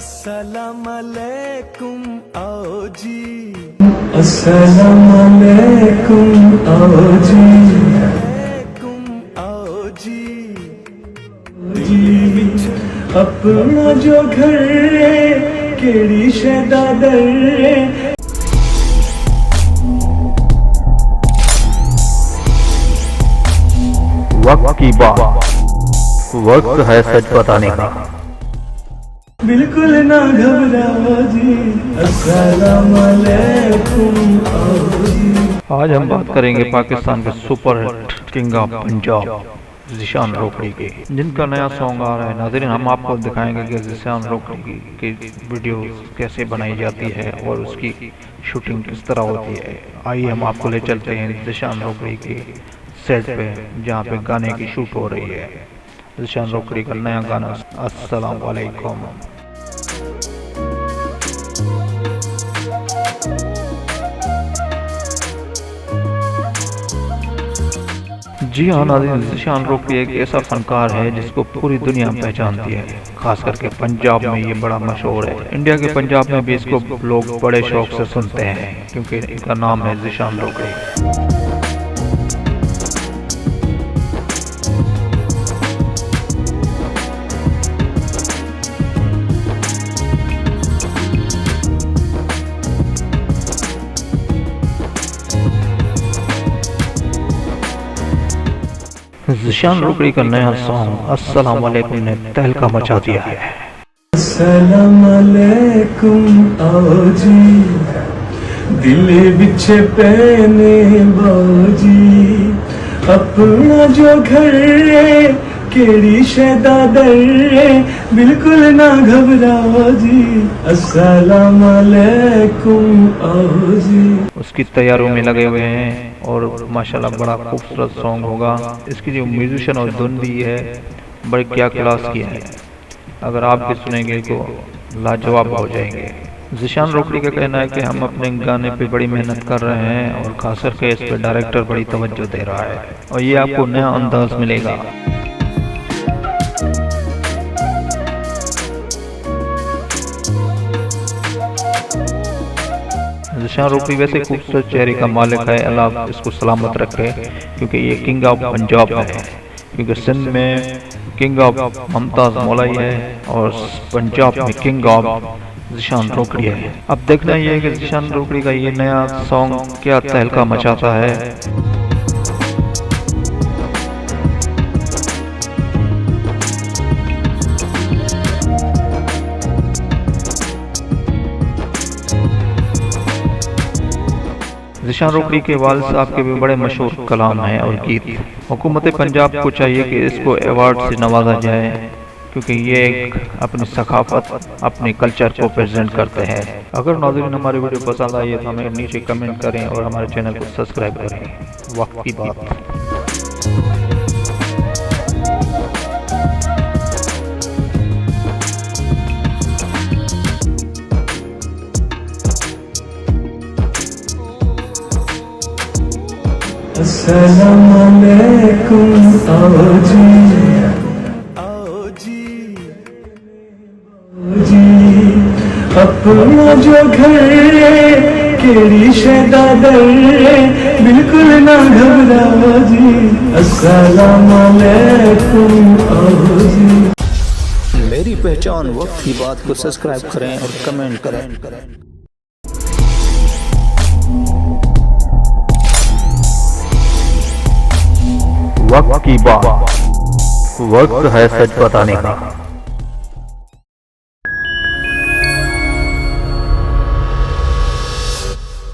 अस्सलाम अलैकुम आओ जी, अस्सलाम अलैकुम आओ जी, आओ जी। जी अपना जो घर केड़ी शैदा दर वक्त की बात, वक्त है सच बताने का। बिल्कुल ना घबराओ जी, अस्सलाम अलैकुम आओ जी। आज हम बात करेंगे पाकिस्तान के super hit king of Punjab Zeeshan Rokri के, जिनका नया सॉन्ग आ रहा है। नाज़रीन, हम आपको दिखाएंगे कि ज़ीशान रोकड़ी की वीडियो कैसे बनाई जाती है और उसकी शूटिंग किस तरह होती है। आइए हम आपको ले चलते हैं ज़ीशान रोकड़ी के सेट पे, जहाँ पे गाने की शूट हो रही है। ज़ीशान रोकड़ी का नया गाना अस्सलाम वालेकुम। जी हाँ नाज़रीन, ज़ीशान रोकड़ी एक ऐसा फनकार है जिसको पूरी दुनिया पहचानती है। खास करके पंजाब में ये बड़ा मशहूर है। इंडिया के पंजाब में भी इसको लोग बड़े शौक से सुनते हैं, क्योंकि इनका नाम है ज़ीशान रोकड़ी। ज़ीशान रोकड़ी का नया सॉन्ग अस्सलाम वालेकुम ने तहलका मचा दिया है। अस्सलाम अलैकुम आओ जी, दिल विच पैने बाजी, अपना जो घर केड़ी शैदा दर, बिल्कुल ना घबराओ जी, अस्सलाम अलैकुम आओ जी। उसकी तैयारियों में लगे हुए हैं और माशाल्लाह बड़ा खूबसूरत सॉन्ग होगा। इसकी जो म्यूजिशियन और धुन भी है बड़ी क्या क्लास की है। अगर आप भी सुनेंगे तो लाजवाब हो जाएंगे। ज़ीशान रोकड़ी का कहना है कि हम अपने गाने पे बड़ी मेहनत कर रहे हैं और खास करके इस पे डायरेक्टर बड़ी तवज्जो दे रहा है और ये आपको नया अंदाज मिलेगा। ज़ीशान रोकड़ी वैसे खूबसूरत चेहरे का मालिक है, अल्लाह इसको सलामत रखे, क्योंकि ये किंग ऑफ पंजाब है। क्योंकि सिंध में किंग ऑफ मुमताज़ मौलाई है और पंजाब में किंग ऑफ ज़ीशान रोकड़ी है। अब देखना ये है कि ज़ीशान रोकड़ी का ये नया सॉन्ग क्या तहलका मचाता है। ज़ीशान रोकड़ी के वालिद साहब के भी बड़े मशहूर कलाम हैं और गीत। हुकूमत पंजाब को चाहिए कि इसको अवार्ड से नवाजा जाए, क्योंकि ये एक अपनी सकाफत, अपने कल्चर को प्रेजेंट करते हैं। अगर नाज़रीन हमारी वीडियो पसंद आई है तो हमें नीचे कमेंट करें और हमारे चैनल को सब्सक्राइब करें। वक्त की बात। अस्सलाम अलैकुम आओ जी, आओ जी, जी अपना जो घर केड़ी शैदा दर, बिल्कुल ना घबराओ जी, अस्सलाम अलैकुम आओ जी। मेरी पहचान वक्त की बात को सब्सक्राइब करें और कमेंट करें। वक्त की बात, वक्त है सच बताने का।